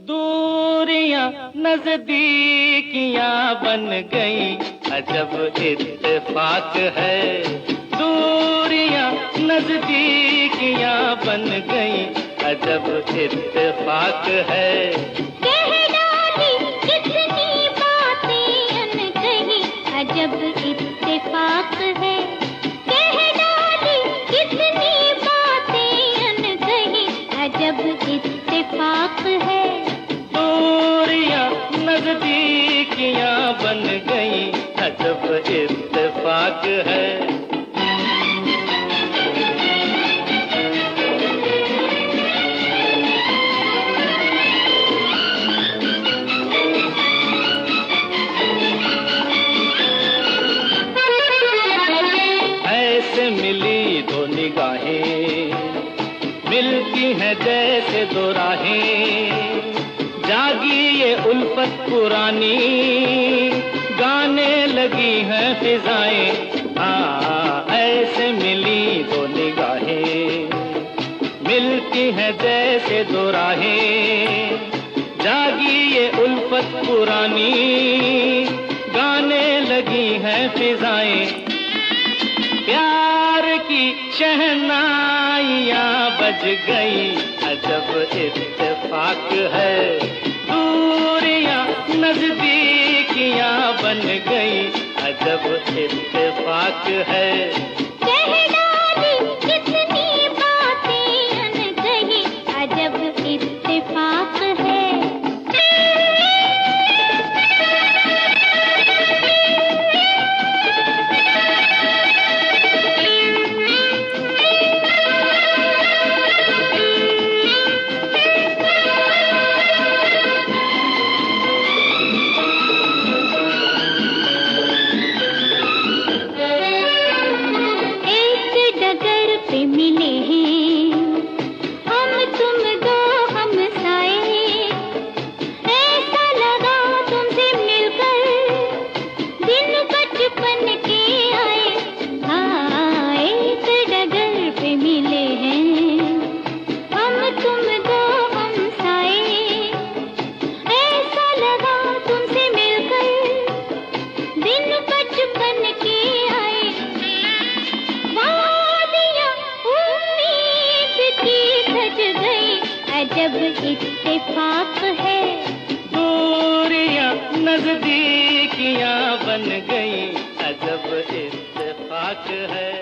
दूरियां नजदीकियां बन गई, अजब इत्तेफाक है। दूरियां नजदीकियां बन गई, अजब इत्तेफाक है। कह डाली कितनी बातें अनकही, अजब इत्तेफाक है। कह डाली कितनी बातें अनकही, अजब इत्तेफाक है। दूरियां नजदीकियां बन गई, अजब इत्तेफाक है। ऐसे मिली दो निगाहें, मिलती हैं जैसे दो राहें। जागी ये उल्फत पुरानी, गाने लगी हैं फिजाएं। ऐसे मिली दो निगाहें, मिलती हैं जैसे दो राहें। जागी ये उल्फत पुरानी, गाने लगी हैं फिजाएं। प्यार की शहनाइयां बज गई, अजब इत्तेफाक है। दूरियां नजदीकियां बन गई, अजब इत्तेफाक है। कह डाली कितनी बातें अनकही, अजब इत्तेफाक है। मिले हैं हम तुम दो हमसाए, ऐसा लगा तुमसे मिलकर दिन बचपन के आए। हाँ, एक डगर पे मिले हैं हम तुम दो हमसाए, ऐसा लगा तुमसे मिलकर दिन बचपन के आए। अजब इत्तेफाक है। दूरियां नजदीकियां बन गई, अजब इत्तेफाक है।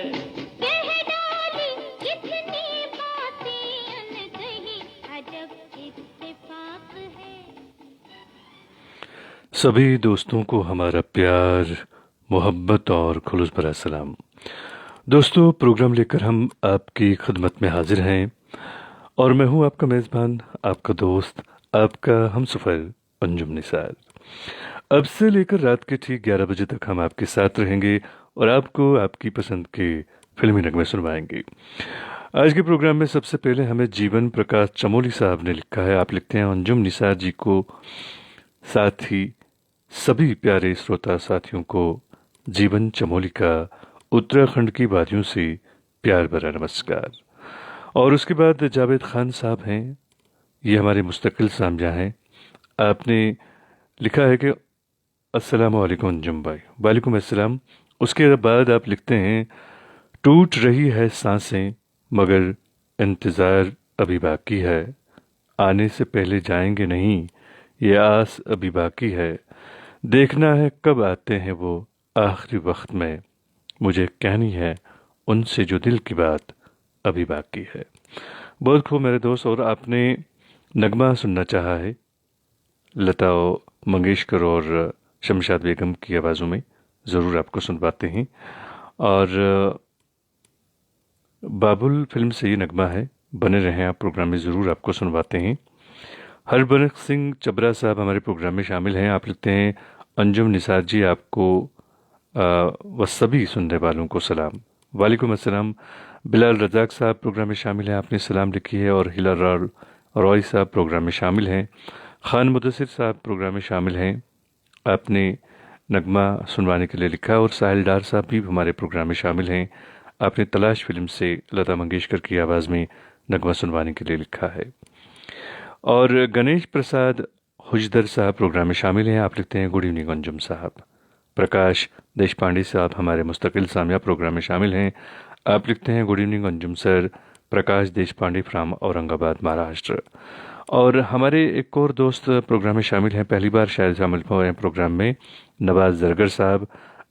कह डाली कितनी बातें अनकही, अजब इत्तेफाक है। सभी दोस्तों को हमारा प्यार, मोहब्बत और खुलूस भरा सलाम। दोस्तों, प्रोग्राम लेकर हम आपकी खिदमत में हाजिर हैं और मैं हूं आपका मेज़बान, आपका दोस्त, आपका हमसफ़र अंजुम निसार। अब से लेकर रात के ठीक 11 बजे तक हम आपके साथ रहेंगे और आपको आपकी पसंद के फिल्मी नगमे सुनवाएंगे। आज के प्रोग्राम में सबसे पहले हमें जीवन प्रकाश चमोली साहब ने लिखा है। आप लिखते हैं, अंजुम निसार जी को, साथ ही सभी प्यारे श्रोता साथियों को जीवन चमोली का उत्तराखंड की वादियों से प्यार भरा नमस्कार। और उसके बाद जावेद खान साहब हैं, ये हमारे मुस्तकिल सामजा हैं। आपने लिखा है कि अस्सलाम वालेकुम अंजुम भाई। वालेकुम अस्सलाम। उसके बाद आप लिखते हैं, टूट रही है सांसें मगर इंतज़ार अभी बाकी है, आने से पहले जाएंगे नहीं ये आस अभी बाकी है, देखना है कब आते हैं वो आखिरी वक्त में, मुझे कहनी है उनसे जो दिल की बात अभी बाकी है। बहुत खूब मेरे दोस्त। और आपने नगमा सुनना चाहा है लता मंगेशकर और शमशाद बेगम की आवाज़ों में, ज़रूर आपको सुनवाते हैं। और बाबुल फिल्म से ये नगमा है, बने रहें आप प्रोग्राम में, ज़रूर आपको सुनवाते हैं। हरबरक सिंह चबरा साहब हमारे प्रोग्राम में शामिल हैं। आप लिखते हैं, अंजुम निसार जी आपको व सभी सुनने वालों को सलाम। वालेकुम अस्सलाम। बिलाल रज़ाक साहब प्रोग्राम में शामिल हैं, आपने सलाम लिखी है। और हिला रॉय साहब प्रोग्राम में शामिल हैं। खान मुदस्सिर साहब प्रोग्राम में शामिल हैं, आपने नगमा सुनवाने के लिए लिखा। और साहिल डार साहब भी हमारे प्रोग्राम में शामिल हैं, आपने तलाश फिल्म से लता मंगेशकर की आवाज़ में नगमा सुनवाने के लिए लिखा है। और गणेश प्रसाद हुजदर साहब प्रोग्राम में शामिल हैं। आप लिखते हैं गुड इवनिंग अंजुम साहब। प्रकाश देशपांडे साहब हमारे मुस्तकिल सामिया प्रोग्राम में शामिल हैं। आप लिखते हैं good evening Anjum sir. Prakash Deshpande from Aurangabad Maharashtra. और हमारे एक और दोस्त प्रोग्राम में शामिल हैं, पहली बार शायद शामिल हुए हैं प्रोग्राम में, नवाज जरगर साहब।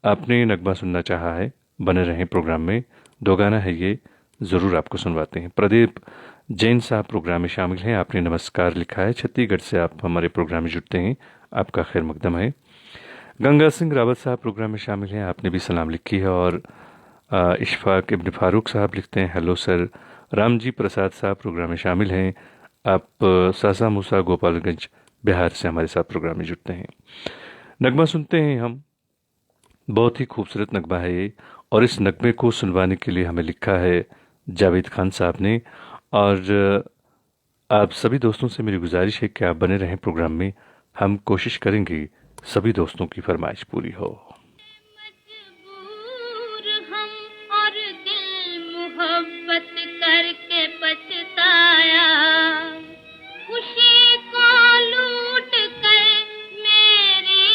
आपने नगमा सुनना चाहा है, बने रहें प्रोग्राम में, दो गाना है ये, ज़रूर आपको सुनवाते हैं। प्रदीप जैन साहब प्रोग्राम में शामिल हैं। आपने नमस्कार लिखा है, छत्तीसगढ़ से आप हमारे प्रोग्राम में जुड़ते हैं, आपका खैर मकदम है। गंगा सिंह रावत साहब प्रोग्राम में शामिल हैं। आपने भी सलाम लिखी है। और इशफाक इब्न फारूक साहब लिखते हैं हेलो सर। रामजी प्रसाद साहब प्रोग्राम में शामिल हैं। आप सासा मूसा गोपालगंज बिहार से हमारे साथ प्रोग्राम में जुड़ते हैं। नगमा सुनते हैं हम, बहुत ही खूबसूरत नगमा है ये, और इस नगमे को सुनवाने के लिए हमें लिखा है जावेद खान साहब ने। और आप सभी दोस्तों से मेरी गुजारिश है कि आप बने रहें प्रोग्राम में, हम कोशिश करेंगे सभी दोस्तों की फरमाइश पूरी हो। मजबूर हम और दिल मोहब्बत करके पछताया, खुशी को लूट कर मेरी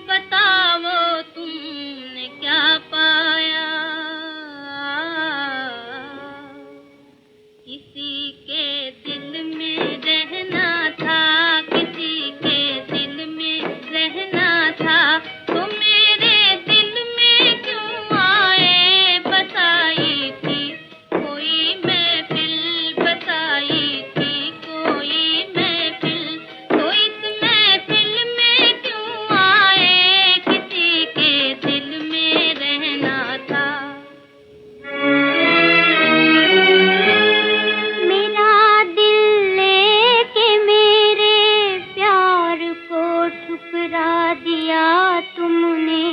बताओ तुमने क्या पाया। किसी के दिल में रहना था, किसी के दिल में रहना था, तो मेरे दिल में क्यों आए बसाई थी कोई महफिल, बसाई थी कोई महफिल, तो इस महफिल में क्यों आए, किसी के दिल में रहना था। मेरा दिल लेके मेरे प्यार को ठुकरा दिया तुमने,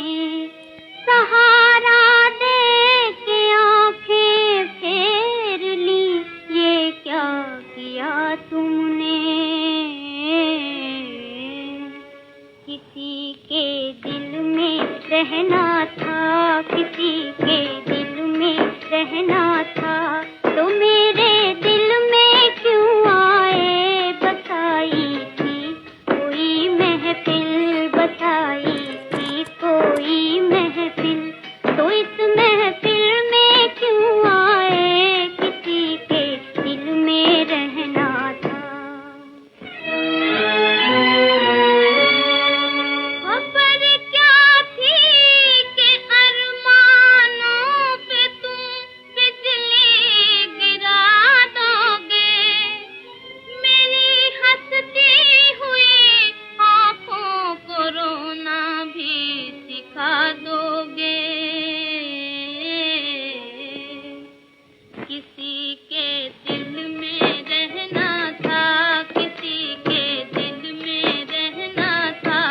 सहारा दे के आंखें फेर ली, ये क्या किया तुमने। किसी के दिल में रहना था, किसी के दिल में रहना था, तो मेरे दिल में क्यों आए बसाई थी कोई महफिल, बसाई थी कोई महफिल, तो इस महफिल में क्यों आए, किसी के दिल में रहना था। खबर क्या थी कि अरमानों पे तुम बिजली गिरा दोगे, मेरी हंसती हुई आंखों को रोना भी सिखा दोगे। किसी के दिल में रहना था, किसी के दिल में रहना था,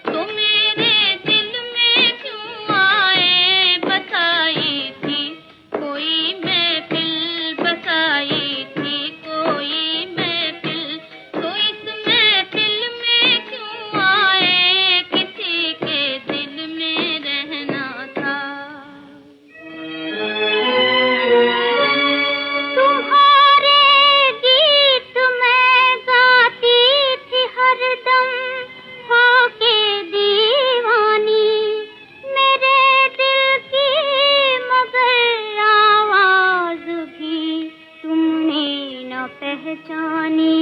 तो मेरे दिल में क्यों आए बसाई थी कोई महफिल, बसाई थी कोई महफिल, तो इस महफिल में क्यों आए, किसी के दिल में रहना था। तुम्हारे गीत मैं गाती थी हरदम होके दीवानी, मेरे दिल की मगर आवाज भी तुमने न पहचानी।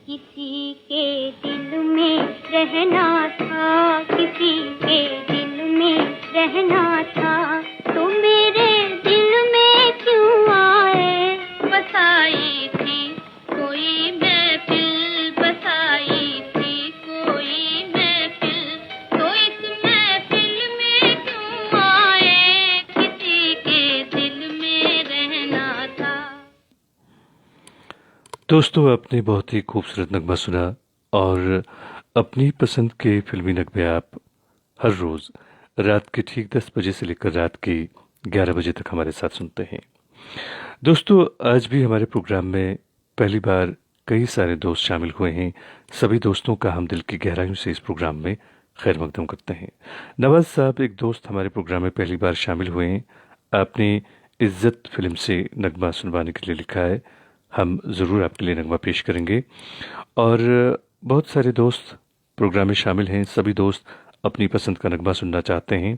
किसी के दिल में रहना था, किसी के दिल में रहना था, तो मेरे दिल में क्यों आए बसाई थी कोई महफिल, बसाई थी कोई महफिल, तो इस महफिल में क्यों आए, किसी के दिल में रहना था। दोस्तों, आपने बहुत ही खूबसूरत नगमा सुना, और अपनी पसंद के फिल्मी नगमे आप हर रोज़ रात के ठीक 10 बजे से लेकर रात के 11 बजे तक हमारे साथ सुनते हैं। दोस्तों, आज भी हमारे प्रोग्राम में पहली बार कई सारे दोस्त शामिल हुए हैं। सभी दोस्तों का हम दिल की गहराइयों से इस प्रोग्राम में खैर मकदम करते हैं। नवाज साहब एक दोस्त हमारे प्रोग्राम में पहली बार शामिल हुए हैं। आपने इज्जत फिल्म से नगमा सुनवाने के लिए लिखा है। हम ज़रूर आपके लिए नगमा पेश करेंगे। और बहुत सारे दोस्त प्रोग्राम में शामिल हैं। सभी दोस्त अपनी पसंद का नगमा सुनना चाहते हैं।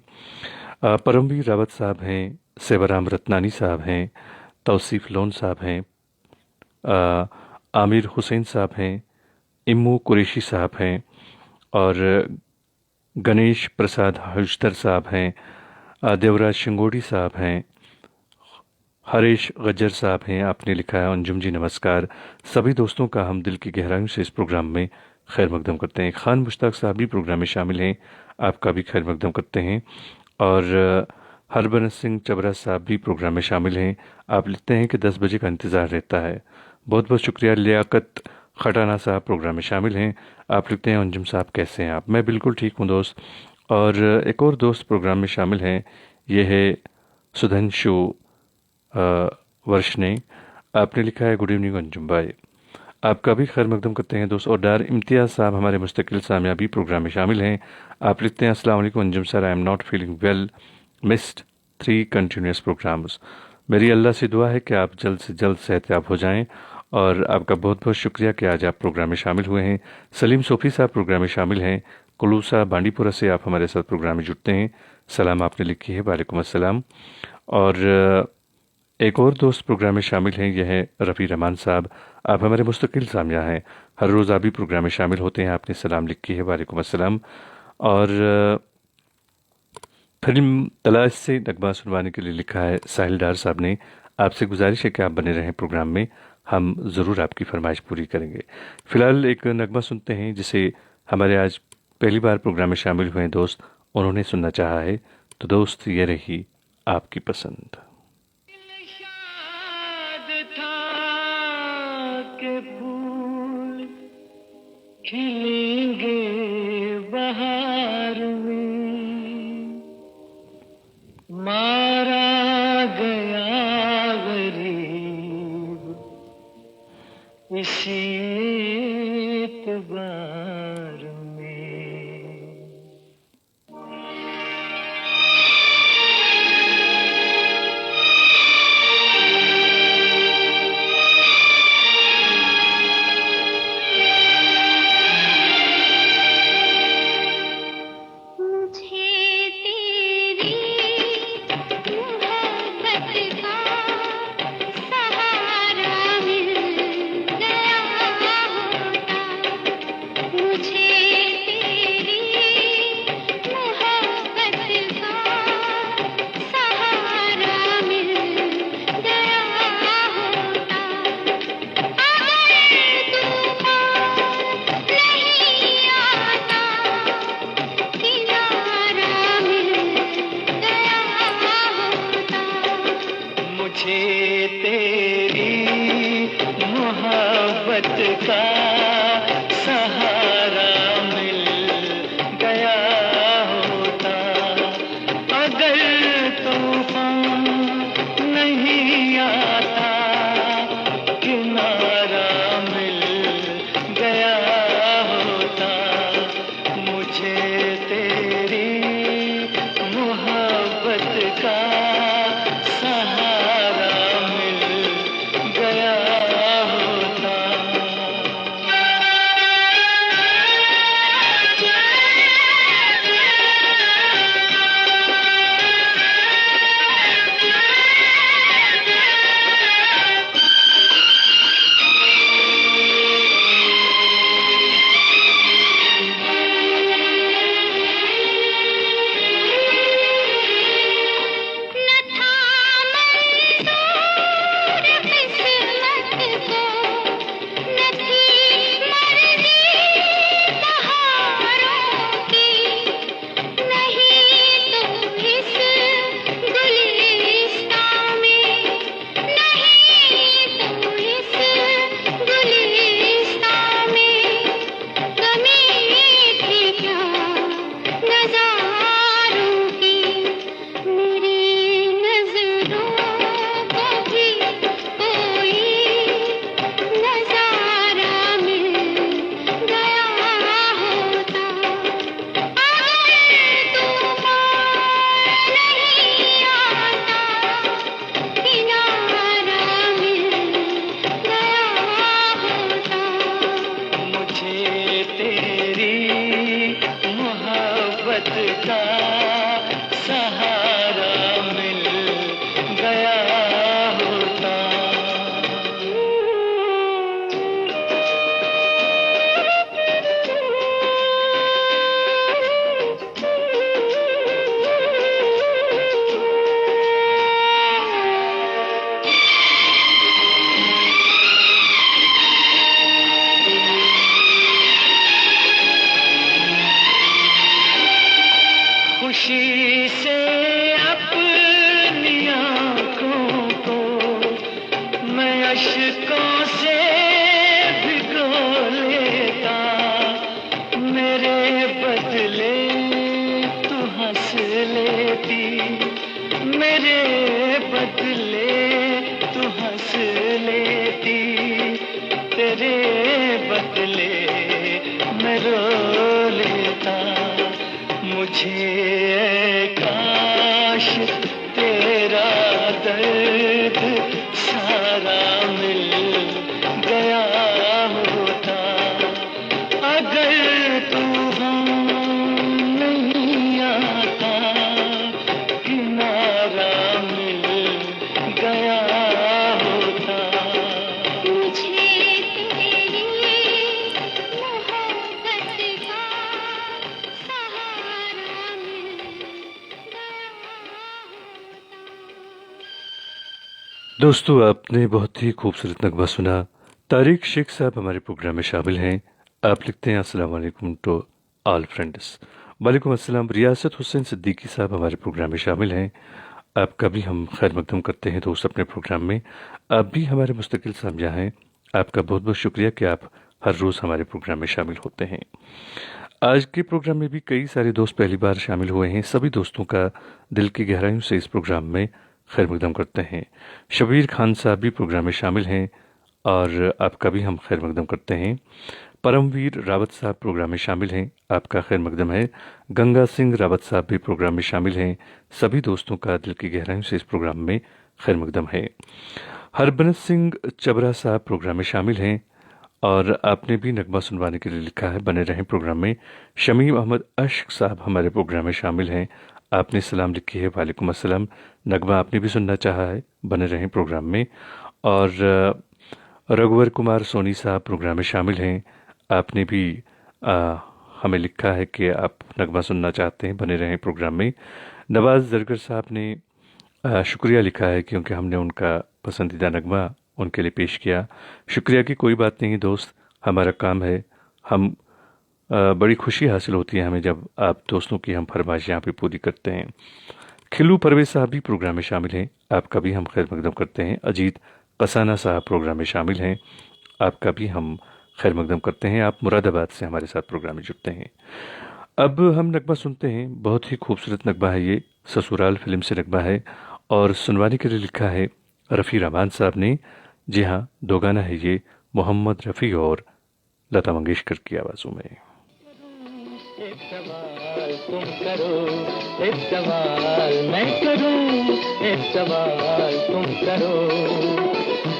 परमवीर रावत साहब हैं, सेवाराम रत्नानी साहब हैं, तौसीफ लोन साहब हैं, आमिर हुसैन साहब हैं, इम्मू कुरैशी साहब हैं, और गणेश प्रसाद हजतर साहब हैं, देवराज शिंगोड़ी साहब हैं, हरीश गज्जर साहब हैं। आपने लिखा है अंजुम जी नमस्कार। सभी दोस्तों का हम दिल की गहराइयों से इस प्रोग्राम में खैर मकदम करते हैं। खान मुश्ताक साहब भी प्रोग्राम में शामिल हैं, आपका भी खैर मकदम करते हैं। और हरबंस सिंह चबरा साहब भी प्रोग्राम में शामिल हैं। आप लिखते हैं कि 10 बजे का इंतज़ार रहता है। बहुत बहुत शुक्रिया। लियाकत खटाना साहब प्रोग्राम में शामिल हैं। आप लिखते हैं अंजुम साहब कैसे हैं आप? मैं बिल्कुल ठीक हूँ दोस्त। और एक और दोस्त प्रोग्राम में शामिल हैं, ये है सुधांशु वर्ष ने। आपने लिखा है गुड इवनिंग अंजुम भाई। आपका भी खैर मकदम करते हैं दोस्त। और डार इम्तियाज़ साहब हमारे मुस्तकिल सामिया भी प्रोग्राम में शामिल हैं। आप लिखते हैं अस्सलाम वालेकुम Anjum sir, I am not feeling well, missed 3 continuous programs. मेरी अल्लाह से दुआ है कि आप जल्द से जल्द सेहतयाब हो जाएं। और आपका बहुत बहुत शुक्रिया कि आज आप प्रोग्राम में शामिल हुए हैं। सलीम सोफ़ी साहब प्रोग्राम में शामिल हैं। कुलूसा बांडीपुरा से आप हमारे साथ प्रोग्राम में जुड़ते हैं। सलाम आपने लिखी है, वालेकुम अस्सलाम। और एक और दोस्त प्रोग्राम में शामिल हैं, यह है रफ़ी रहमान साहब। आप हमारे मुस्तकिल सामिया हैं, हर रोज़ आप भी प्रोग्राम में शामिल होते हैं। आपने सलाम लिखी है, वालेकुम अस्सलाम। और फिल्म तलाश से नगमा सुनवाने के लिए लिखा है साहिल डार साहब ने। आपसे गुजारिश है कि आप बने रहें प्रोग्राम में, हम ज़रूर आपकी फरमाइश पूरी करेंगे। फ़िलहाल एक नगमा सुनते हैं जिसे हमारे आज पहली बार प्रोग्राम में शामिल हुए दोस्त उन्होंने सुनना चाहा है। तो दोस्त, ये रही आपकी पसंद। के फूल खिलेंगे बहार में, मारा गया गरीब इसी एतबार में। मुझे तेरे बदले मैं रो लेता, मुझे काश तेरा दर्द सारा मिल गया होता। अगर तू नहीं आता, किनारा मिल गया होता। मुझे तेरी मोहब्बत का सहारा मिल गया होता। दोस्तों, आपने बहुत ही खूबसूरत नगमा सुना। तारिक शेख साहब हमारे प्रोग्राम में शामिल हैं। आप लिखते हैं अस्सलाम वालेकुम टू ऑल फ्रेंड्स। वालेकुम अस्सलाम। रियासत हुसैन सिद्दीकी साहब हमारे प्रोग्राम में शामिल हैं। आपका भी हम खैर मकदम करते हैं दोस्त अपने प्रोग्राम में। आप भी हमारे मुस्तकिल सामजा हैं। आपका बहुत बहुत शुक्रिया कि आप हर रोज़ हमारे प्रोग्राम में शामिल होते हैं। आज के प्रोग्राम में भी कई सारे दोस्त पहली बार शामिल हुए हैं। सभी दोस्तों का दिल की गहराइयों से इस प्रोग्राम में खैर मकदम करते हैं। शबीर खान साहब भी प्रोग्राम में शामिल हैं और आपका भी हम खैर मकदम करते हैं। परमवीर रावत साहब प्रोग्राम में शामिल हैं, आपका खैर मकदम है। गंगा सिंह रावत साहब भी प्रोग्राम में शामिल हैं। सभी दोस्तों का दिल की गहराइयों से इस प्रोग्राम में खैर मकदम है। हरबंस सिंह चबरा साहब प्रोग्राम में शामिल हैं और आपने भी नगमा सुनवाने के लिए लिखा है, बने रहें प्रोग्राम में। शमीम अहमद अश्क साहब हमारे प्रोग्राम में शामिल हैं। आपने सलाम लिखी है, वालेकुम अस्सलाम। नगमा आपने भी सुनना चाहा है, बने रहें प्रोग्राम में। और रघुवर कुमार सोनी साहब प्रोग्राम में शामिल हैं। आपने भी हमें लिखा है कि आप नगमा सुनना चाहते हैं, बने रहें प्रोग्राम में। नवाज़ जरगर साहब ने शुक्रिया लिखा है क्योंकि हमने उनका पसंदीदा नगमा उनके लिए पेश किया। शुक्रिया की कोई बात नहीं दोस्त, हमारा काम है। हम बड़ी खुशी हासिल होती है हमें जब आप दोस्तों की हम फरमाइश यहाँ पे पूरी करते हैं। खिलू परवेज साहब भी प्रोग्राम में शामिल हैं, आपका भी हम खैर मकदम करते हैं। अजीत कसाना साहब प्रोग्राम में शामिल हैं, आपका भी हम खैर मकदम करते हैं। आप मुरादाबाद से हमारे साथ प्रोग्राम में जुड़ते हैं। अब हम नगमा सुनते हैं, बहुत ही खूबसूरत नगमा है ये, ससुराल फिल्म से नगमा है और सुनवाने के लिए लिखा है रफ़ी रहमान साहब ने। जी हाँ, दो गाना है ये, मोहम्मद रफ़ी और लता मंगेशकर की आवाज़ों में। एक सवाल तुम करो, एक सवाल मैं करूं, एक सवाल तुम करो।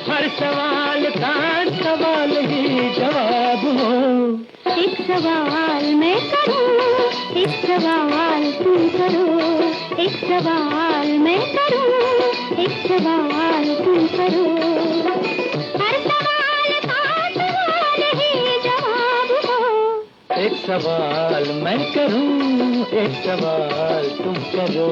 हर सवाल का सवाल ही जवाब हो। एक सवाल मैं करूं, एक सवाल तुम करो। एक सवाल मैं करूं, एक सवाल तुम करो। हर सवाल का सवाल ही जवाब हो। एक सवाल मैं करूं, एक सवाल तुम करो।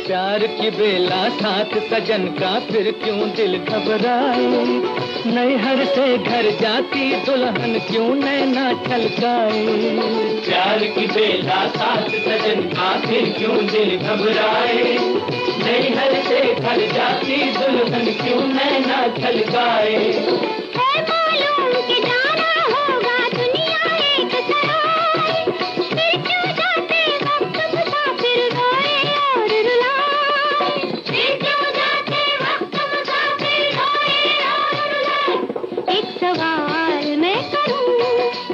प्यार की बेला साथ सजन का, फिर क्यों दिल घबराए। नैहर से घर जाती दुल्हन क्यों नैना छलकाए। प्यार की बेला साथ सजन का, फिर क्यों दिल घबराए। नैहर से घर जाती दुल्हन क्यों नैना छलकाए। है मालूम कि जाना होगा दुनिया एक सराय, फिर क्यों जाते वक्त मुसाफिर रोए और रुलाए। फिर क्यों जाते वक्त मुसाफिर रोए और रुलाए। एक सवाल मैं करूं,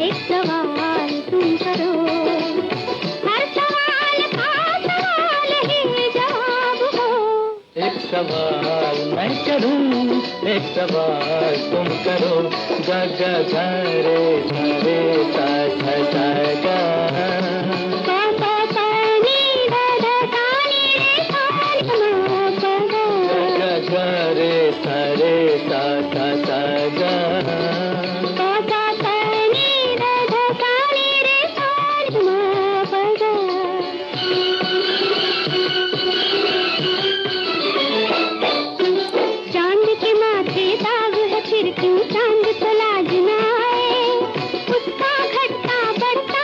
एक सवाल तुम करो। हर सवाल का सवाल ही जवाब हो। एक सवाल मैं करूं, एक सवाल तुम करो। ग ग ग रे सा रे सा सा सा गा। सा सा सा नी दा दा सा नी रे सा रे मा पा गा। ग ग रे सा सा सा गा। सा सा सा नी दा दा सा नी रे सा रे मा पा गा। चांद के माथे दाग है, फिर क्यों चांद को लाज न आए। उसका घटता बढ़ता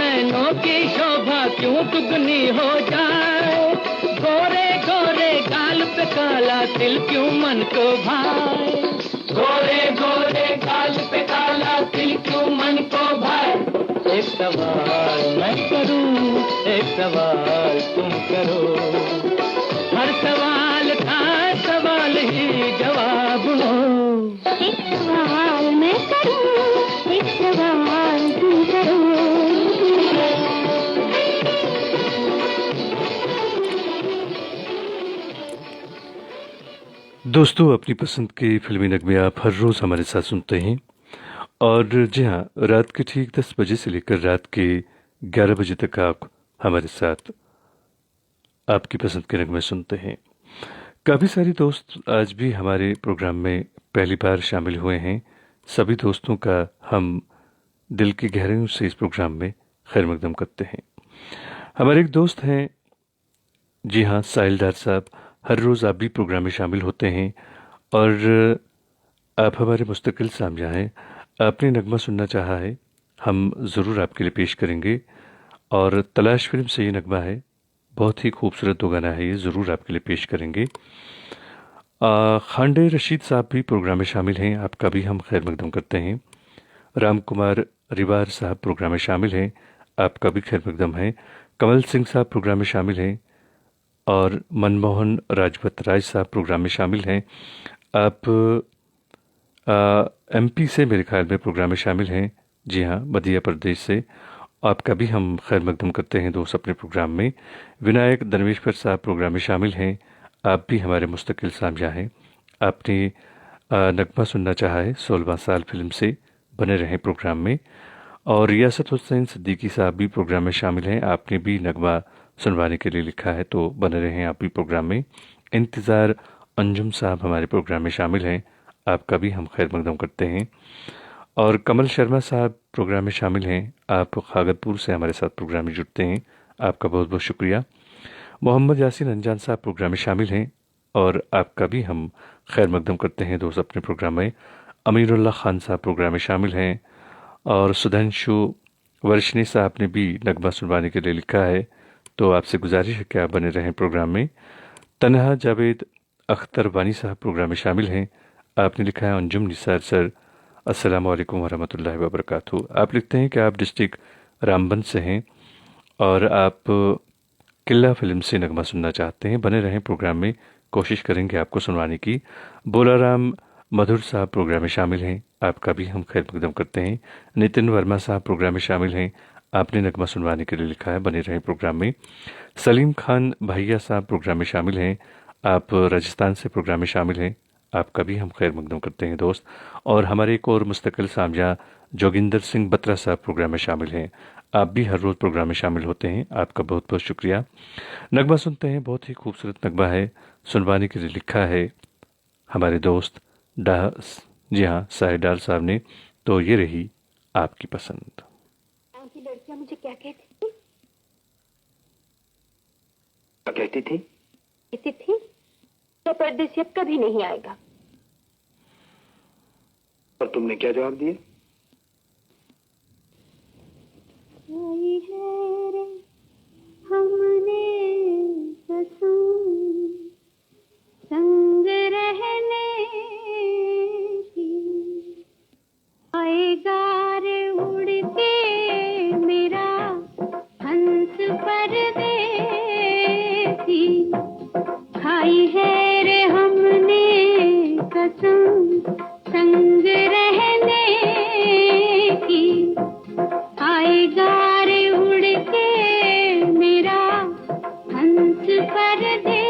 नैनों की शोभा क्यों दुगनी हो जाए, गोरे गोरे गाल पे काला तिल क्यों मन को भाए, गोरे गोरे गाल पे काला तिल क्यों मन को भाए। एक सवाल मैं करूं, एक सवाल तुम करो, हर सवाल का सवाल ही जवाब हो। एक सवाल मैं करूं, एक सवाल तुम करो। दोस्तों, अपनी पसंद के फिल्मी नगमे आप हर रोज़ हमारे साथ सुनते हैं। और जी हाँ, रात के ठीक 10 बजे से लेकर रात के 11 बजे तक आप हमारे साथ आपकी पसंद के नगमे सुनते हैं। काफ़ी सारे दोस्त आज भी हमारे प्रोग्राम में पहली बार शामिल हुए हैं। सभी दोस्तों का हम दिल की गहराइयों से इस प्रोग्राम में खैर मकदम करते हैं। हमारे एक दोस्त हैं, जी हाँ, साहिल डार साहब। हर रोज़ आप भी प्रोग्राम में शामिल होते हैं और आप हमारे मुस्तकिल सामजा हैं। आपने नगमा सुनना चाहा है, हम ज़रूर आपके लिए पेश करेंगे। और तलाश फिल्म से ये नगमा है, बहुत ही खूबसूरत दो गाना है, ये ज़रूर आपके लिए पेश करेंगे। खांडे रशीद साहब भी प्रोग्राम में शामिल हैं, आपका भी हम खैर मकदम करते हैं। राम कुमार रिवार साहब प्रोग्राम में शामिल हैं, आपका भी खैर मकदम है। कमल सिंह साहब प्रोग्राम में शामिल हैं और मनमोहन राजवत राज साहब प्रोग्राम में शामिल हैं। आप एमपी से मेरे ख्याल में प्रोग्राम में शामिल हैं, जी हाँ, मध्य प्रदेश से। आपका भी हम खैर मकदम करते हैं दोस्त अपने प्रोग्राम में। विनायक दनवेश्वर साहब प्रोग्राम में शामिल हैं, आप भी हमारे मुस्तकिल सामजा हैं। आपने नगमा सुनना चाहा है 16वां साल फिल्म से, बने रहें प्रोग्राम में। और रियासत हुसैन सिद्दीकी साहब भी प्रोग्राम में शामिल हैं, आपने भी नगमा सुनवाने के लिए लिखा है, तो बने रहें आप भी प्रोग्राम में। इंतज़ार अंजुम साहब हमारे प्रोग्राम में शामिल हैं, आपका भी हम खैर मकदम करते हैं। और कमल शर्मा साहब प्रोग्राम में शामिल हैं, आप खागरपुर से हमारे साथ प्रोग्राम में जुड़ते हैं, आपका बहुत बहुत शुक्रिया। मोहम्मद यासीन अनजान साहब प्रोग्राम में शामिल हैं और आपका भी हम खैर मकदम करते हैं दोस्त अपने प्रोग्राम में। अमीरुल्लाह खान साहब प्रोग्राम में शामिल हैं और सुधांशु वर्षनी साहब ने भी नगमा सुनवाने के लिए लिखा है, तो आपसे गुजारिश है कि आप बने रहें प्रोग्राम में। तन्हा जावेद अख्तर वानी साहब प्रोग्राम में शामिल हैं, आपने लिखा है अंजुम निसार सर, अस्सलाम वालेकुम वरहमतुल्लाहि वबरकातुहू। आप लिखते हैं कि आप डिस्ट्रिक्ट रामबन से हैं और आप किला फिल्म से नगमा सुनना चाहते हैं, बने रहें प्रोग्राम में, कोशिश करेंगे आपको सुनवाने की। बोलाराम मधुर साहब प्रोग्राम में शामिल हैं, आपका भी हम खैर मकदम करते हैं। नितिन वर्मा साहब प्रोग्राम में शामिल हैं, आपने नगमा सुनवाने के लिए लिखा है, बने रहें प्रोग्राम में। सलीम खान भैया साहब प्रोग्राम में शामिल हैं, आप राजस्थान से प्रोग्राम में शामिल हैं, आपका भी हम खैर मकदम करते हैं दोस्त। और हमारे एक और मुस्तकिल सामजा जोगिंदर सिंह बत्रा साहब प्रोग्राम में शामिल हैं, आप भी हर रोज़ प्रोग्राम में शामिल होते हैं, आपका बहुत बहुत शुक्रिया। नगमा सुनते हैं, बहुत ही खूबसूरत नगमा है, सुनवाने के लिए लिखा है हमारे दोस्त जी हाँ, साहिल डार साहब ने, तो ये रही आपकी पसंद। की लड़कियां मुझे क्या कहती थी? क्या कहती थी? कहती थी तो परदेसी अब कभी नहीं आएगा। और तुमने क्या जवाब दिया? आई है रे हमने कसम संग रहने की, आएगा रे उड़ के मेरा हंस परदेसी, खाई है रे हमने कसम संग रहने की, आएगा रे उड़ के मेरा हंस परदेसी।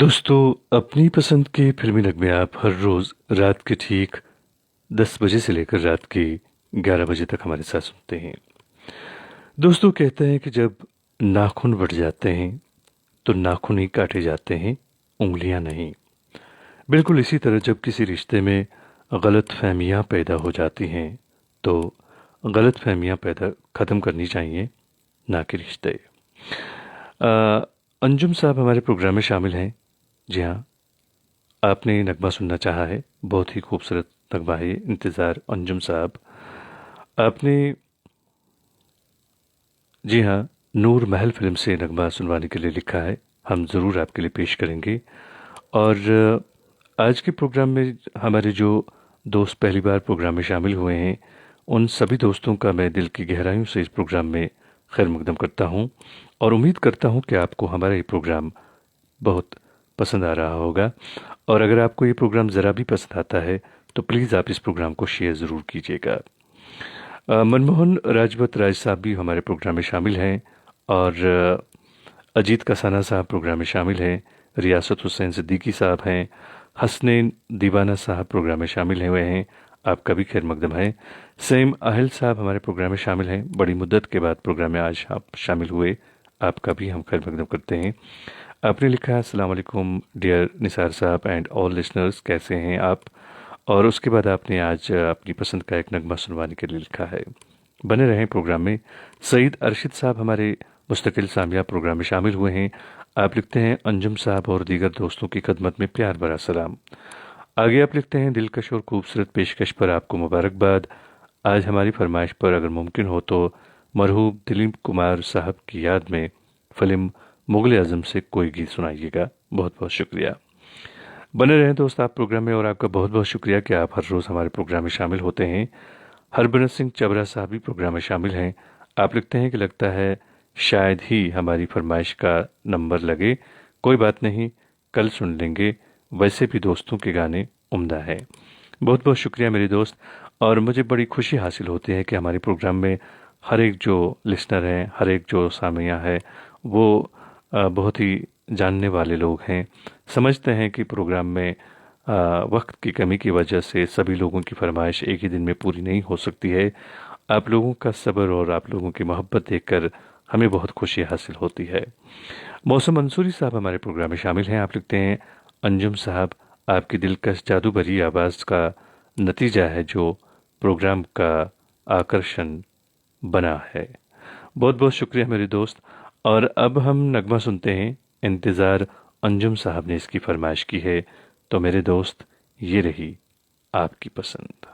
दोस्तों, अपनी पसंद के फिल्मी नगमे आप हर रोज़ रात के ठीक 10 बजे से लेकर रात के 11 बजे तक हमारे साथ सुनते हैं। दोस्तों, कहते हैं कि जब नाखून बढ़ जाते हैं तो नाखून ही काटे जाते हैं, उंगलियां नहीं। बिल्कुल इसी तरह जब किसी रिश्ते में गलत फहमियाँ पैदा हो जाती हैं तो गलत फहमियाँ पैदा ख़त्म करनी चाहिए, ना कि रिश्ते। अंजुम साहब हमारे प्रोग्राम में शामिल हैं। जी हाँ, आपने नगमा सुनना चाहा है, बहुत ही खूबसूरत नगमा है। इंतज़ार अंजुम साहब, आपने जी हाँ नूर महल फिल्म से नगमा सुनवाने के लिए लिखा है। हम ज़रूर आपके लिए पेश करेंगे। और आज के प्रोग्राम में हमारे जो दोस्त पहली बार प्रोग्राम में शामिल हुए हैं, उन सभी दोस्तों का मैं दिल की गहराइयों से इस प्रोग्राम में खैर मकदम करता हूं और उम्मीद करता हूं कि आपको हमारा ये प्रोग्राम बहुत पसंद आ रहा होगा। और अगर आपको ये प्रोग्राम ज़रा भी पसंद आता है तो प्लीज़ आप इस प्रोग्राम को शेयर ज़रूर कीजिएगा। मनमोहन राजवत राज साहब भी हमारे प्रोग्राम में शामिल हैं और अजीत कसाना साहब प्रोग्राम में शामिल हैं। रियासत हुसैन सिद्दीकी साहब हैं। हसनैन दीवाना साहब प्रोग्राम में शामिल हुए हैं, आपका भी खैर मकदम है। सईम अहल साहब हमारे प्रोग्राम में शामिल हैं, बड़ी मुद्दत के बाद प्रोग्राम में आज आप शामिल हुए, आपका भी हम खैर मकदम करते हैं। आपने लिखा है, अस्सलाम वालेकुम डियर निसार साहब एंड ऑल लिसनर्स, कैसे हैं आप। और उसके बाद आपने आज अपनी पसंद का एक नगमा सुनवाने के लिए लिखा है। बने रहें प्रोग्राम में। सईद अरशद साहब हमारे मुस्तकिल सामिया प्रोग्राम में शामिल हुए हैं। आप लिखते हैं, अंजुम साहब और दीगर दोस्तों की खदमत में प्यार भरा सलाम। आगे आप लिखते हैं, दिलकश और खूबसूरत पेशकश पर आपको मुबारकबाद। आज हमारी फरमाइश पर अगर मुमकिन हो तो मरहूम दिलीप कुमार साहब की याद में फिल्म मुगल आजम से कोई गीत सुनाइएगा। बहुत बहुत शुक्रिया। बने रहें दोस्त आप प्रोग्राम में और आपका बहुत बहुत शुक्रिया कि आप हर रोज़ हमारे प्रोग्राम में शामिल होते हैं। हरबनत सिंह चबरा साहब भी प्रोग्राम में शामिल हैं। आप लिखते हैं कि लगता है शायद ही हमारी फरमाइश का नंबर लगे, कोई बात नहीं, कल सुन लेंगे, वैसे भी दोस्तों के गाने उम्दा है। बहुत बहुत शुक्रिया मेरे दोस्त। और मुझे बड़ी खुशी हासिल होती है कि हमारे प्रोग्राम में हर एक जो लिसनर हैं, हर एक जो सामिया है, वो बहुत ही जानने वाले लोग हैं, समझते हैं कि प्रोग्राम में वक्त की कमी की वजह से सभी लोगों की फरमाइश एक ही दिन में पूरी नहीं हो सकती है। आप लोगों का सब्र और आप लोगों की मोहब्बत देखकर हमें बहुत खुशी हासिल होती है। मौसम मंसूरी साहब हमारे प्रोग्राम में शामिल हैं। आप लिखते हैं, अंजुम साहब आपकी दिलकश जादू भरी आवाज़ का नतीजा है जो प्रोग्राम का आकर्षण बना है। बहुत बहुत शुक्रिया मेरे दोस्त। और अब हम नगमा सुनते हैं। इंतज़ार अंजुम साहब ने इसकी फरमाइश की है, तो मेरे दोस्त ये रही आपकी पसंद।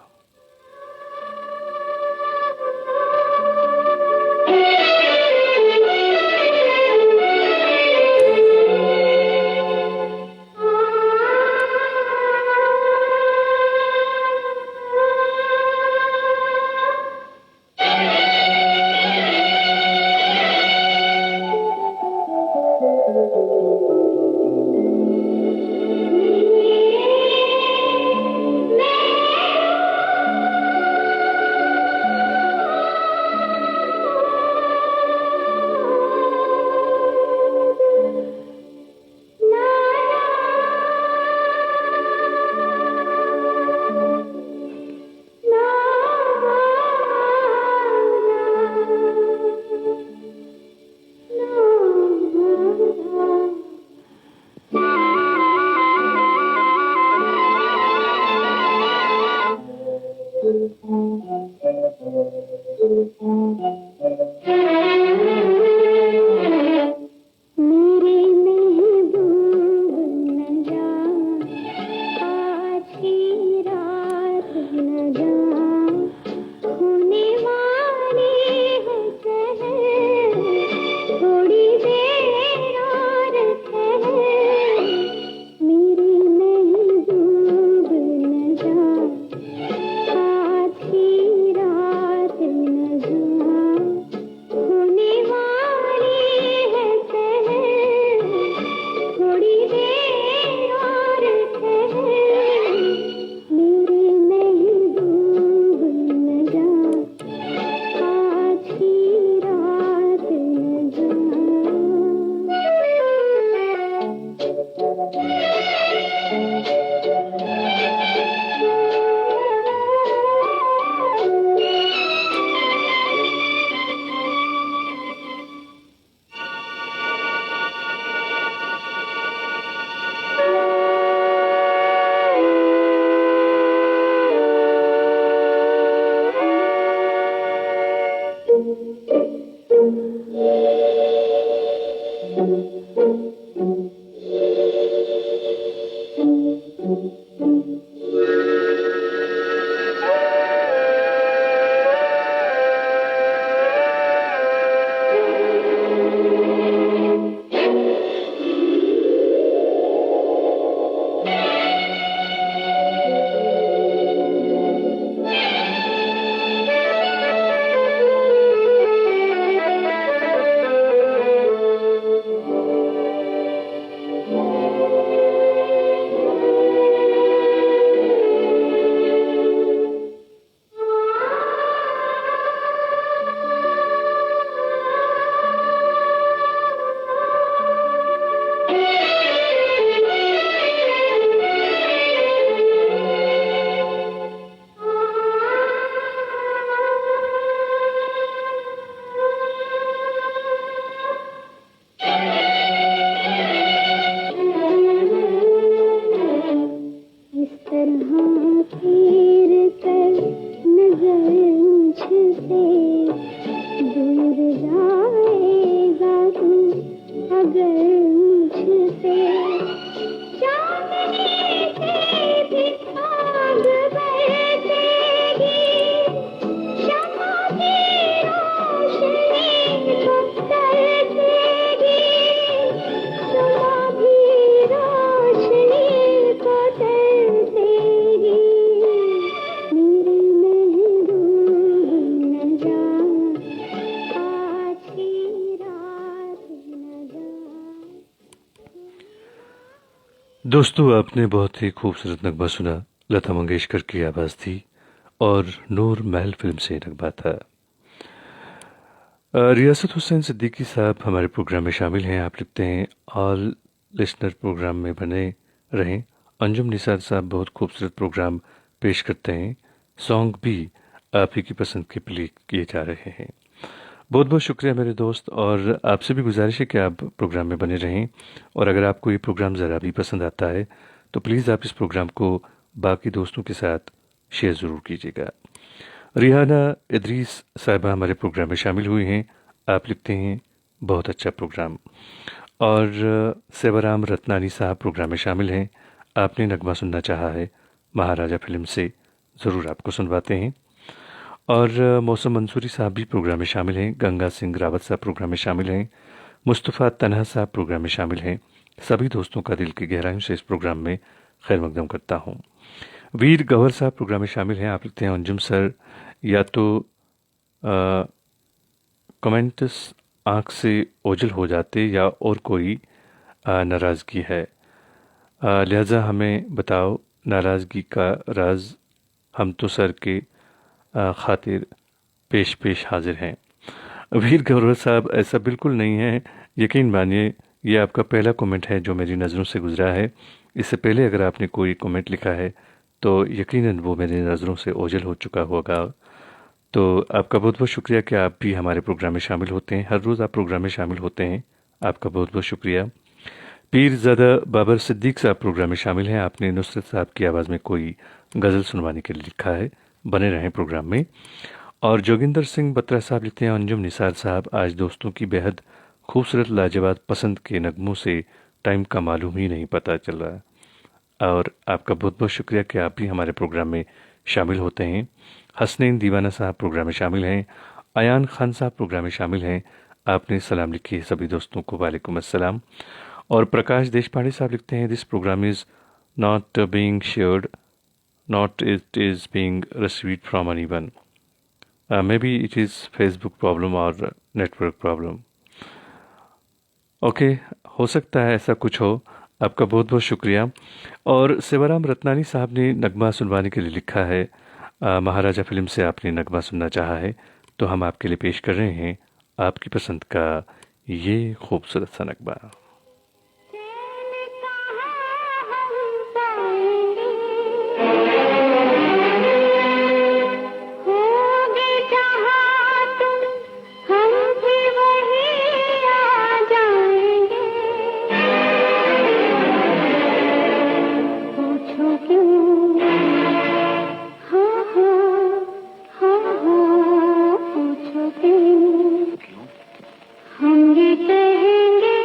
दोस्तों, आपने बहुत ही खूबसूरत नगमा सुना। लता मंगेशकर की आवाज़ थी और नूर महल फिल्म से नगमा था। रियासत हुसैन सिद्दीकी साहब हमारे प्रोग्राम में शामिल हैं। आप लिखते हैं, ऑल लिसनर प्रोग्राम में बने रहें। अंजुम निसार साहब बहुत खूबसूरत प्रोग्राम पेश करते हैं। सॉन्ग भी आप ही की पसंद के प्ले किए जा रहे हैं। बहुत बहुत शुक्रिया मेरे दोस्त, और आपसे भी गुजारिश है कि आप प्रोग्राम में बने रहें। और अगर आपको ये प्रोग्राम ज़रा भी पसंद आता है तो प्लीज़ आप इस प्रोग्राम को बाकी दोस्तों के साथ शेयर ज़रूर कीजिएगा। रिहाना इदरीस साहिबा हमारे प्रोग्राम में शामिल हुई हैं। आप लिखते हैं, बहुत अच्छा प्रोग्राम। और सेवाराम रत्नानी साहब प्रोग्राम में शामिल हैं। आपने नगमा सुनना चाहा है महाराजा फिल्म से, ज़रूर आपको सुनवाते हैं। और मौसम मंसूरी साहब भी प्रोग्राम में शामिल हैं। गंगा सिंह रावत साहब प्रोग्राम में शामिल हैं। मुस्तफ़ा तन्हा साहब प्रोग्राम में शामिल हैं। सभी दोस्तों का दिल की गहराइयों से इस प्रोग्राम में खैर मकदम करता हूँ। वीर गवर साहब प्रोग्राम में शामिल हैं। आप लिखते हैं, अंजुम सर, या तो कमेंट्स आँख से ओझल हो जाते या और कोई नाराज़गी है, लिहाजा हमें बताओ नाराज़गी का राज। हम तो सर के खातिर पेश पेश हाजिर हैं। वीर गौरव साहब, ऐसा बिल्कुल नहीं है, यकीन मानिए ये आपका पहला कमेंट है जो मेरी नज़रों से गुजरा है। इससे पहले अगर आपने कोई कमेंट लिखा है तो यकीनन वो मेरी नज़रों से ओझल हो चुका होगा। तो आपका बहुत बहुत शुक्रिया कि आप भी हमारे प्रोग्राम में शामिल होते हैं। हर रोज़ आप प्रोग्राम में शामिल होते हैं, आपका बहुत बहुत शुक्रिया। पीरज़ादा बाबर सिद्दीक साहब प्रोग्राम में शामिल हैं। आपने नुसरत साहब की आवाज़ में कोई गज़ल सुनवाने के लिए लिखा है, बने रहें प्रोग्राम में। और जोगिंदर सिंह बत्रा साहब लिखते हैं, अंजुम निसार साहब, आज दोस्तों की बेहद खूबसूरत लाजवाब पसंद के नगमों से टाइम का मालूम ही नहीं पता चल रहा। और आपका बहुत बहुत शुक्रिया कि आप भी हमारे प्रोग्राम में शामिल होते हैं। हसनैन दीवाना साहब प्रोग्राम में शामिल हैं। अयान खान साहब प्रोग्राम में शामिल हैं। आपने सलाम लिखी है सभी दोस्तों को, वालेकुम अस्सलाम। और प्रकाश देशपांडे साहब लिखते हैं, this program is not being shared, not it is being received from anyone. maybe it is Facebook problem और नेटवर्क प्रॉब्लम। ओके, हो सकता है ऐसा कुछ हो। आपका बहुत बहुत शुक्रिया। और सेवाराम रत्नानी साहब ने नगमा सुनवाने के लिए लिखा है, महाराजा फिल्म से आपने नगमा सुनना चाहा है, तो हम आपके लिए पेश कर रहे हैं आपकी पसंद का ये खूबसूरत सा नगमा। हम ये कहेंगे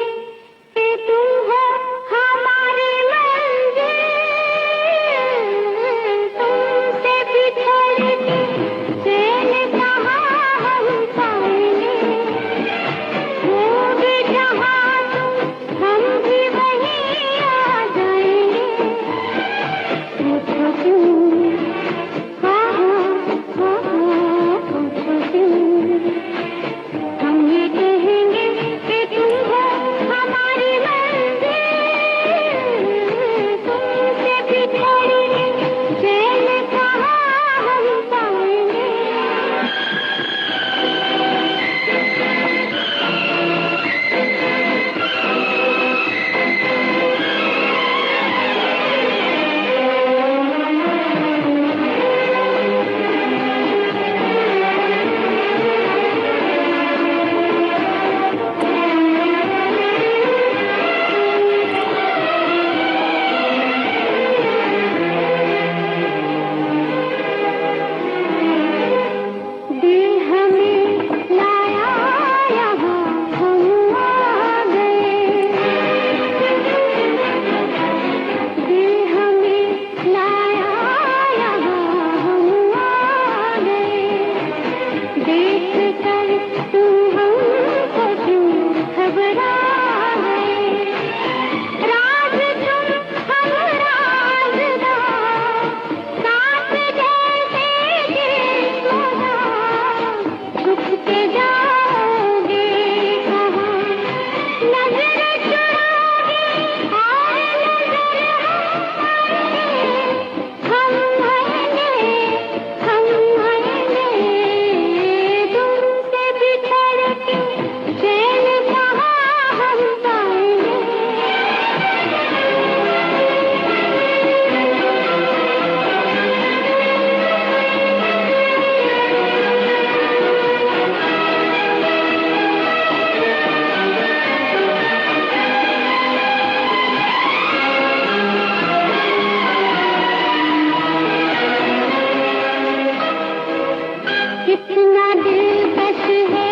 कितना दिलकश है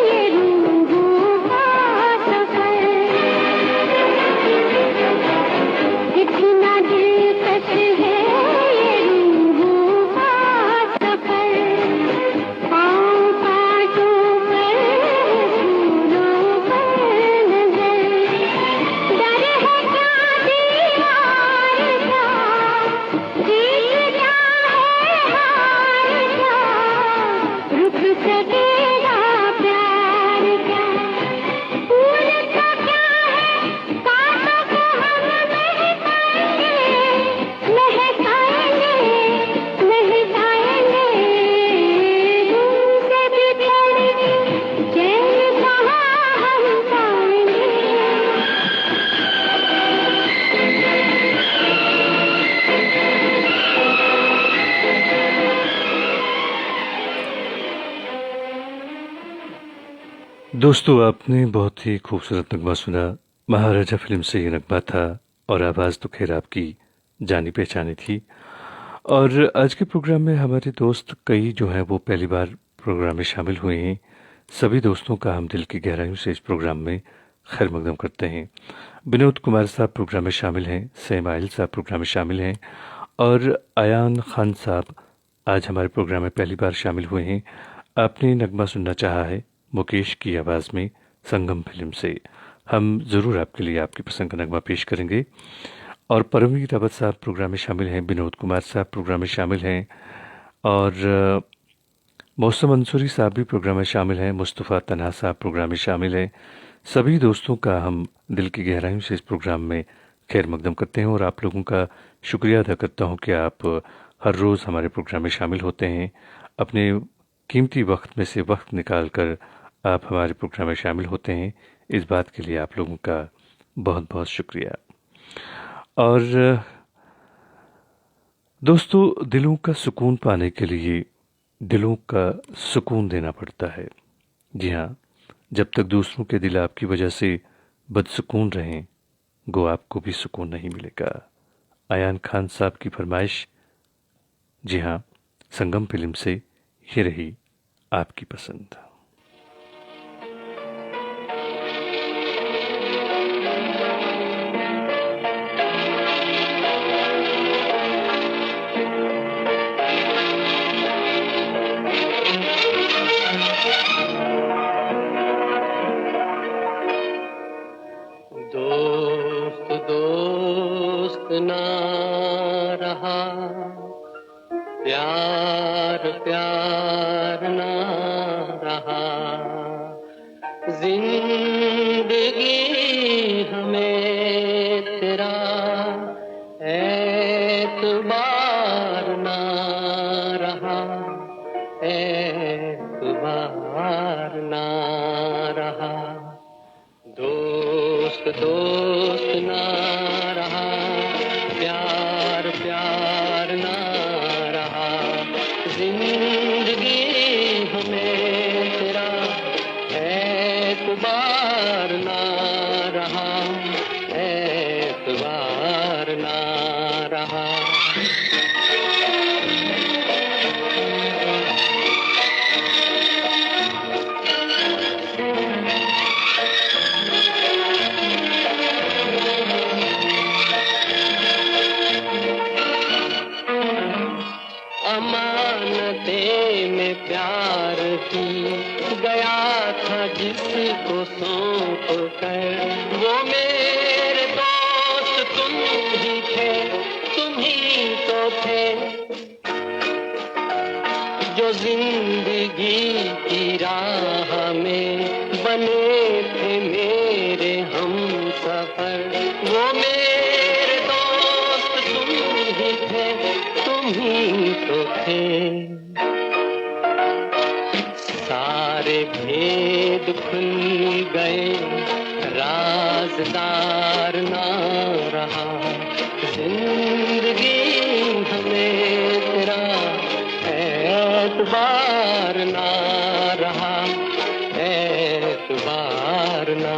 ये रूहों का सफर, कितना दिलकश है ये रूहों का सफर। पाँव कांटों पर फूलों पर नजर, डर है क्या दीवार का, जीत जाए हार क्या, रुक सकेगा प्यार क्या। फूल का क्या है कांटों को हम महकाएंगे, महकाएंगे, महकाएंगे। तुमसे बिछड़ चैन कहाँ हम पाएंगे। दोस्तों, आपने बहुत ही खूबसूरत नगमा सुना। महाराजा फिल्म से ये नगमा था और आवाज़ तो खैर आपकी जानी पहचानी थी। और आज के प्रोग्राम में हमारे दोस्त कई जो हैं वो पहली बार प्रोग्राम में शामिल हुए हैं। सभी दोस्तों का हम दिल की गहराइयों से इस प्रोग्राम में खैर मकदम करते हैं। विनोद कुमार साहब प्रोग्राम में शामिल हैं, सैम आइल साहब प्रोग्राम में शामिल हैं और आयान खान साहब आज हमारे प्रोग्राम में पहली बार शामिल हुए हैं। आपने नगमा सुनना चाहा है मुकेश की आवाज़ में संगम फिल्म से। हम ज़रूर आपके लिए आपकी पसंद का नगमा पेश करेंगे। और परमवीर रावत साहब प्रोग्राम में शामिल हैं, विनोद कुमार साहब प्रोग्राम में शामिल हैं और मौसम अंसूरी साहब भी प्रोग्राम में शामिल हैं, मुस्तफ़ा तन्हा साहब प्रोग्राम में शामिल हैं। सभी दोस्तों का हम दिल की गहराइयों से इस प्रोग्राम में खैर मकदम करते हैं और आप लोगों का शुक्रिया अदा करता हूं कि आप हर रोज़ हमारे प्रोग्राम में शामिल होते हैं। अपने कीमती वक्त में से वक्त निकाल कर आप हमारे प्रोग्राम में शामिल होते हैं। इस बात के लिए आप लोगों का बहुत बहुत शुक्रिया। और दोस्तों, दिलों का सुकून पाने के लिए दिलों का सुकून देना पड़ता है। जी हाँ, जब तक दूसरों के दिल आपकी वजह से बदसुकून रहें, गो आपको भी सुकून नहीं मिलेगा। आयान खान साहब की फरमाइश, जी हाँ, संगम फिल्म से ये रही आपकी पसंद। दोस्त दोस्त ना रहा, प्यार प्यार ना रहा, जिंदगी हमें तेरा एतबार ना रहा, एतबार ना रहा। दोस्त दोस्त ना रहा, प्यार प्यार ना रहा, जिंदगी हमें तेरा एतबार ना रहा, एतबार ना रहा। अमानते में प्यार की गया था जिसको सौंप कर, वो मेरे दोस्त तुम ही थे, तुम ही तो थे जो जिंदगी की राह में बने थे मेरे हम सफर। वो मेरे दोस्त तुम ही थे, तुम ही तो थे। सारे भेद खुल गए, राज़दार ना रहा, जिंदगी हमें तेरा एतबार ना रहा, एतबार ना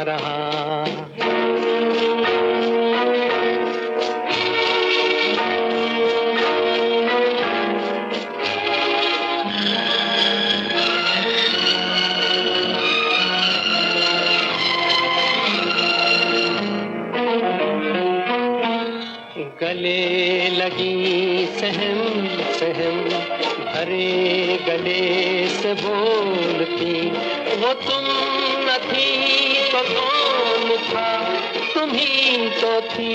रहा। तुम्हारे गले से बोलती, वो तुम न थी तो कौन था, तुम ही तो थी।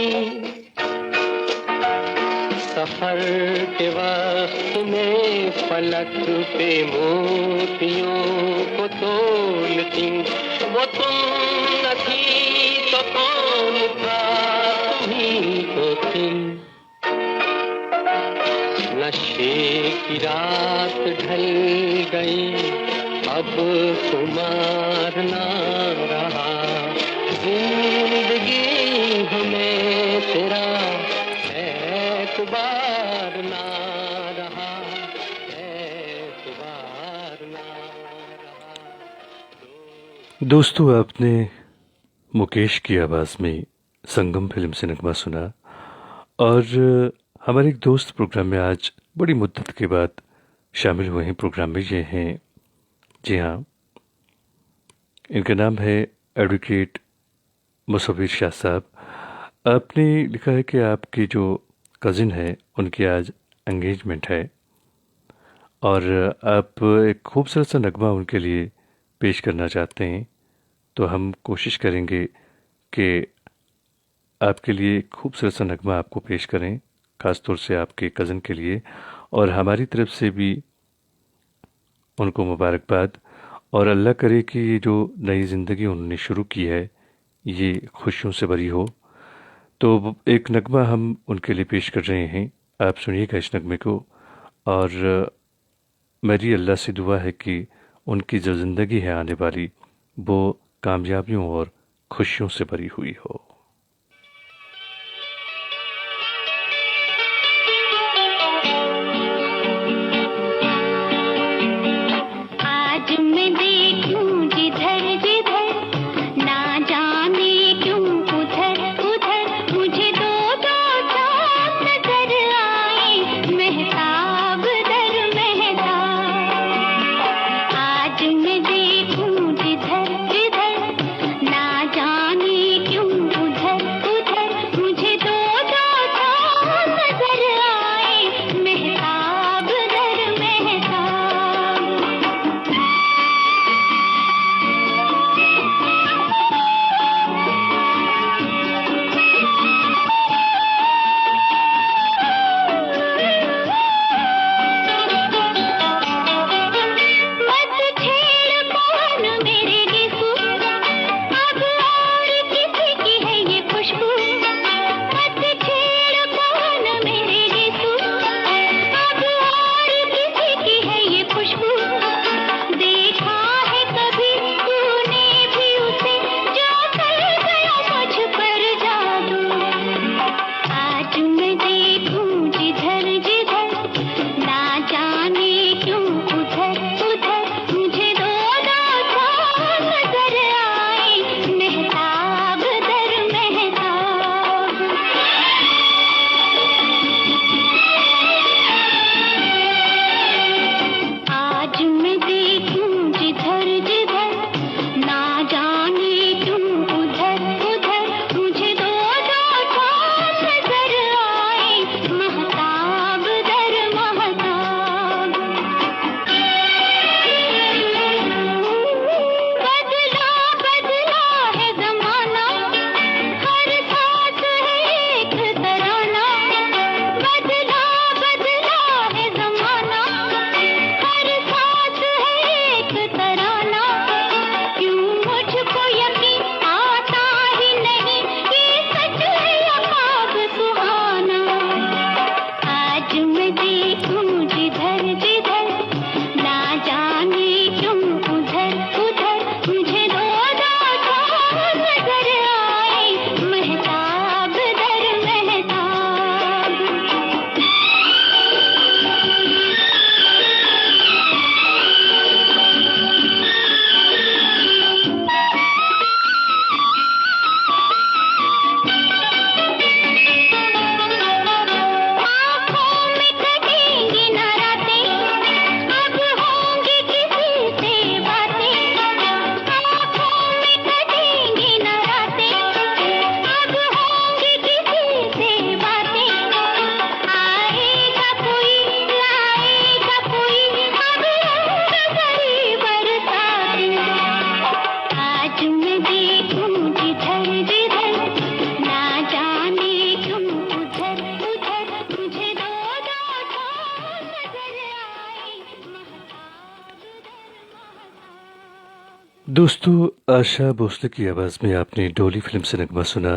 सफर के वक्त में फलक पे मोतियों को तोलती, वो तुम न थी तो कौन था, तुम ही तो थी। नशे की रात ढल गई, अब खुमार ना रहा, जिंदगी हमें तेरा एतबार ना रहा, एतबार ना रहा। दोस्तों, आपने मुकेश की आवाज़ में संगम फिल्म से नगमा सुना। और हमारे एक दोस्त प्रोग्राम में आज बड़ी मुद्दत के बाद शामिल हुए हैं प्रोग्राम में। ये हैं, जी हाँ, इनका नाम है एडवोकेट मुसव्विर शाह साहब। आपने लिखा है कि आपकी जो कज़िन है उनकी आज एंगेजमेंट है और आप एक खूबसूरत सा नगमा उनके लिए पेश करना चाहते हैं। तो हम कोशिश करेंगे कि आपके लिए एक खूबसूरत सा नगमा आपको पेश करें, ख़ास तौर से आपके कज़न के लिए, और हमारी तरफ से भी उनको मुबारकबाद। और अल्लाह करे कि ये जो नई ज़िंदगी उन्होंने शुरू की है ये खुशियों से भरी हो। तो एक नगमा हम उनके लिए पेश कर रहे हैं, आप सुनिएगा इस नगमे को। और मेरी अल्लाह से दुआ है कि उनकी जो ज़िंदगी है आने वाली वो कामयाबियों और खुशियों से भरी हुई हो। आज मैं देखूं जिधर जिधर, ना जाने क्यों उधर उधर, मुझे दो दो चाँद नजर आए, महताब दर महताब। आज मैं देखूं जिधर जिधर, ना जाने क्यों उधर दोस्तों, आशा भोसले की आवाज़ में आपने डोली फिल्म से नगमा सुना।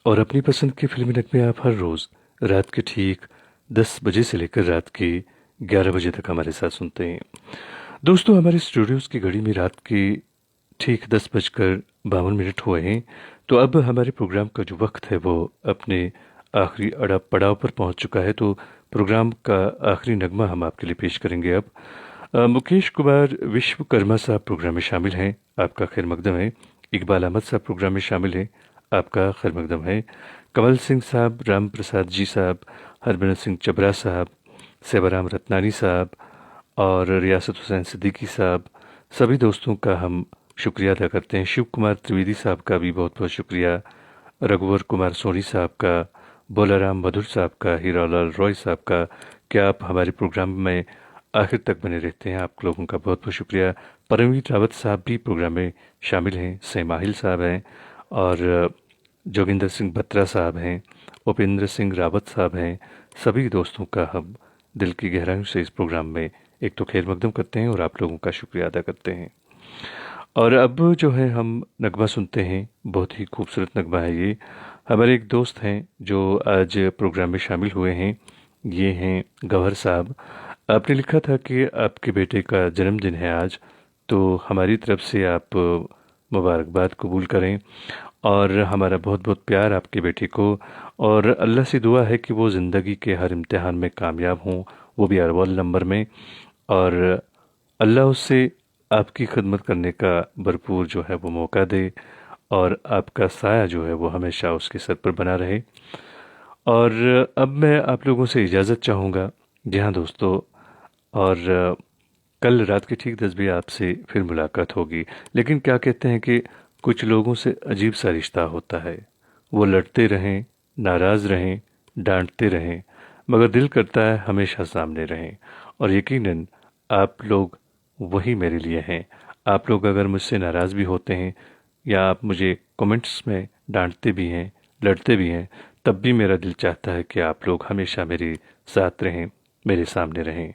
और अपनी पसंद के फिल्मी नगमे आप हर रोज़ रात के ठीक 10 बजे से लेकर रात के 11 बजे तक हमारे साथ सुनते हैं। दोस्तों, हमारे स्टूडियोज़ की घड़ी में रात के ठीक 10:52 हुए हैं। तो अब हमारे प्रोग्राम का जो वक्त है वो अपने आखिरी पड़ाव पर पहुंच चुका है। तो प्रोग्राम का आखिरी नगमा हम आपके लिए पेश करेंगे अब। मुकेश कुमार विश्वकर्मा साहब प्रोग्राम में शामिल हैं, आपका खैर मकदम है। इकबाल अहमद साहब प्रोग्राम में शामिल हैं, आपका खैर मकदम है। कमल सिंह साहब, राम प्रसाद जी साहब, हरभजन सिंह चबरा साहब, सेवाराम रत्नानी साहब और रियासत हुसैन सिद्दीकी साहब, सभी दोस्तों का हम शुक्रिया अदा करते हैं। शिव कुमार त्रिवेदी साहब का भी बहुत बहुत शुक्रिया। रघुवर कुमार सोनी साहब का, बोलाराम मधुर साहब का, हीरालाल रॉय साहब का, क्या आप हमारे प्रोग्राम में आखिर तक बने रहते हैं, आप लोगों का बहुत बहुत शुक्रिया। परमवीर रावत साहब भी प्रोग्राम में शामिल हैं, सैमाहिल साहब हैं और जोगिंदर सिंह बत्रा साहब हैं, उपेंद्र सिंह रावत साहब हैं। सभी दोस्तों का हम दिल की गहराइयों से इस प्रोग्राम में एक तो खैर मकदम करते हैं और आप लोगों का शुक्रिया अदा करते हैं। और अब जो है हम नगमा सुनते हैं, बहुत ही खूबसूरत नगमा है ये। हमारे एक दोस्त हैं जो आज प्रोग्राम में शामिल हुए हैं, ये हैं गौहर साहब। आपने लिखा था कि आपके बेटे का जन्मदिन है आज, तो हमारी तरफ से आप मुबारकबाद कबूल करें और हमारा बहुत बहुत प्यार आपके बेटे को। और अल्लाह से दुआ है कि वो ज़िंदगी के हर इम्तिहान में कामयाब हों, वो भी अव्वल नंबर में, और अल्लाह उससे आपकी खिदमत करने का भरपूर जो है वो मौका दे और आपका साया जो है वो हमेशा उसके सर पर बना रहे। और अब मैं आप लोगों से इजाज़त चाहूँगा। जी हाँ दोस्तों, और कल रात के ठीक 10 बजे आपसे फिर मुलाकात होगी। लेकिन क्या कहते हैं कि कुछ लोगों से अजीब सा रिश्ता होता है, वो लड़ते रहें, नाराज़ रहें, डांटते रहें, मगर दिल करता है हमेशा सामने रहें। और यकीनन आप लोग वही मेरे लिए हैं। आप लोग अगर मुझसे नाराज़ भी होते हैं या आप मुझे कमेंट्स में डांटते भी हैं, लड़ते भी हैं, तब भी मेरा दिल चाहता है कि आप लोग हमेशा मेरे साथ रहें, मेरे सामने रहें।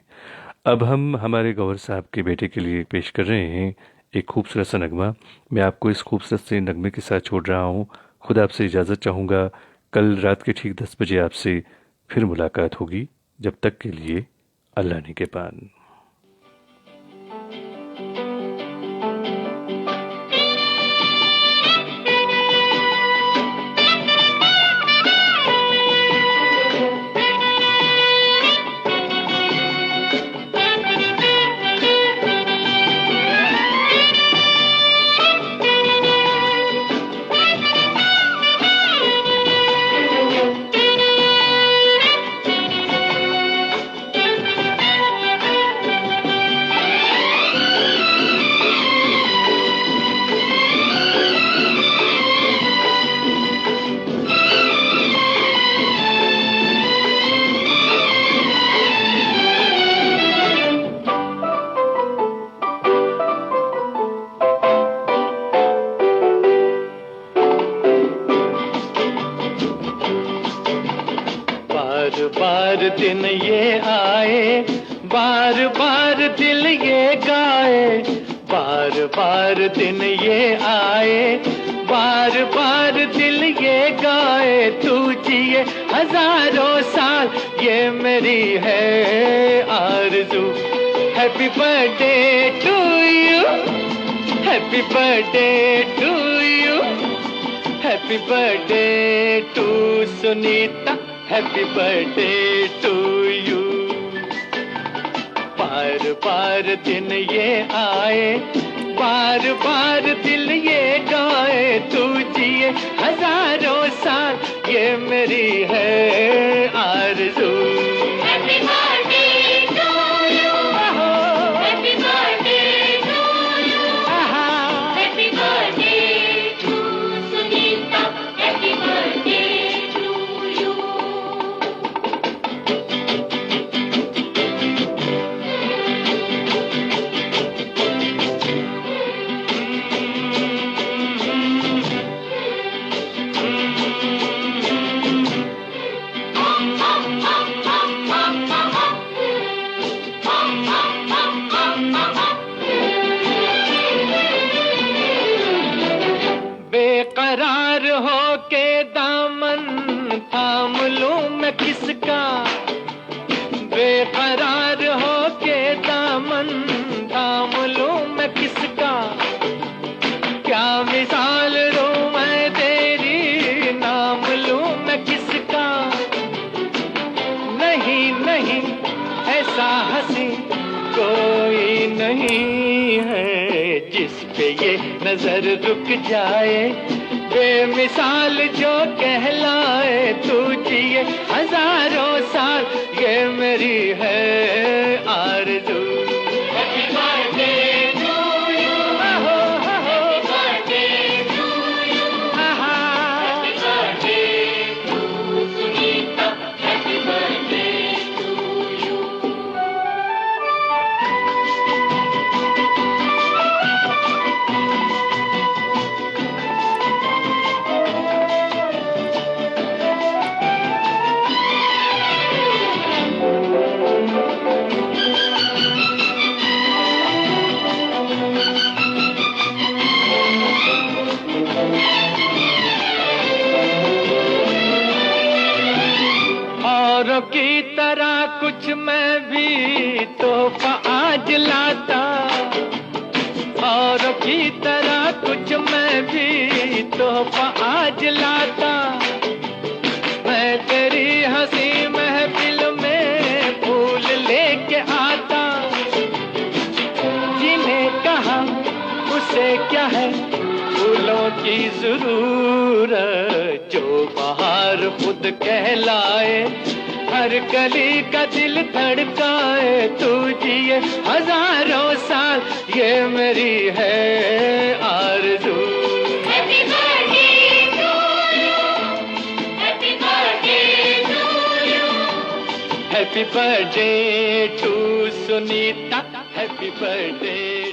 अब हम हमारे गौहर साहब के बेटे के लिए पेश कर रहे हैं एक खूबसूरत सा नगमा। मैं आपको इस खूबसूरत से नगमे के साथ छोड़ रहा हूँ। खुद आपसे इजाज़त चाहूँगा। कल रात के ठीक 10 बजे आपसे फिर मुलाकात होगी। जब तक के लिए अल्लाह निगहबान। बार दिन ये आए, बार बार दिल ये गाए, बार बार दिन ये आए, बार बार दिल ये गाए। तू जिए हजारों साल, ये मेरी है आरज़ू। Happy birthday to you, happy birthday to you, happy birthday to Sunita, happy birthday to you. बार बार दिन ये आए, बार बार दिल ये गाए। तू जिए हजारों साल, ये मेरी है आरज़ू। Happy birthday to you, happy birthday to you, happy birthday to Sunita, happy birthday to you. नहीं है जिस पे ये नजर रुक जाए, बेमिसाल जो कहलाए। तू जिए हजारों साल, ये मेरी है आरज़ू। Happy birthday to you, happy birthday to you, happy birthday to Sunita, happy birthday to you. औरों की तरह कुछ मैं भी तोहफा आज लाता, औरों की तरह कुछ मैं भी तोहफा आज लाता। मैं तेरी हंसी महफिल में फूल लेके आता, जिन्हें कहा उसे क्या है फूलों की जरूरत, जो बाहर खुद कहलाए, हर कली का दिल धड़काए। तू जिए हजारों साल, ये मेरी है आरज़ू। Happy birthday to you, happy birthday to you, happy birthday to Sunita, happy birthday